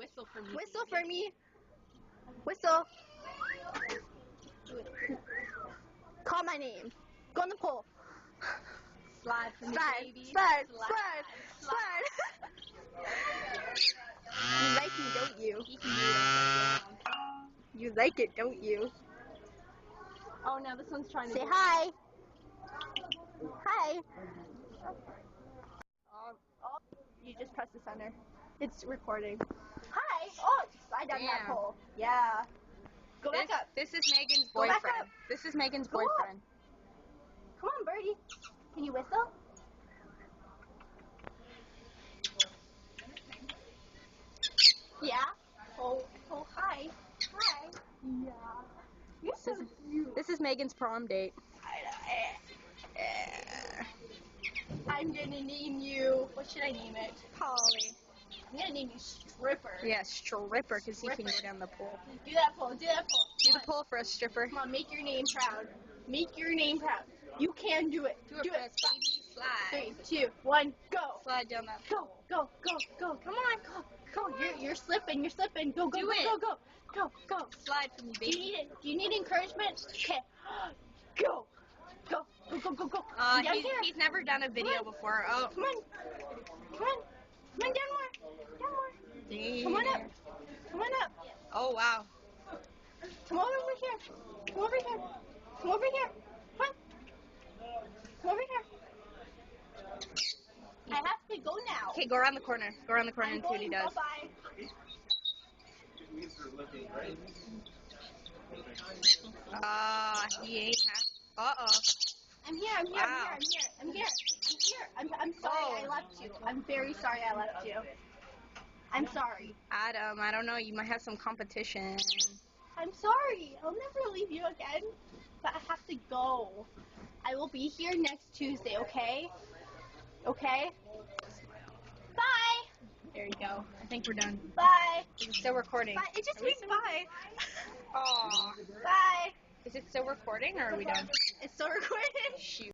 whistle for me. Whistle for me. Whistle. Call my name. Go on the pole. Slide for me, Slide, baby. slide, slide. You like me, don't you? You can do it. You like it, don't you? Oh, now this one's trying to Say do hi. Hi. Oh, you just press the center. It's recording. Hi. Oh, slide down that Damn. pole. Yeah. Go back up. This is Megan's Go back boyfriend. up. This is Megan's Go up. boyfriend. Come on, birdie. Can you whistle? Yeah. Oh, hi. Hi. Yeah. You're so cute. This is Megan's prom date. I'm gonna name you. What should I name it? Polly. I'm gonna name you Stripper. Yeah, stripper, because he can go Stripper. down the pole. Do that pole. Do that pole. Do the pole for us, stripper. Come on, make your name proud. Make your name proud. You can do it. Do it for us, baby. Slide. 3, 2, 1, go. Slide down that Go, pole. go, go, go. Come on, go. You're slipping. You're slipping. Go, go, Do go, it. go, go, go, go. Slide for me, Do you baby. need it? Do you need encouragement? Okay. Go. Go, go, go, go, go. Down here. He's never done a video before. Oh. Come on. Come on. Come on, down more. Down more. Damn. Come on up. Come on up. Oh, wow. Come on over here. Come over here. Come over here. Come on. Come over here. I have to go now. Okay, go around the corner. Go around the corner I'm and see what he going. does. Bye-bye. He ain't happy. Uh-oh. I'm here. I'm here. Wow. I'm here. I'm sorry I left you. I'm very sorry I left you. I'm sorry. Adam, I don't know. You might have some competition. I'm sorry. I'll never leave you again. But I have to go. I will be here next Tuesday, okay? Okay? Bye. There you go. I think we're done. Bye. It's still recording. Bye. It just Are we means bye. Aw. Bye. Is it still recording or are we done? It's still recording. Shoot.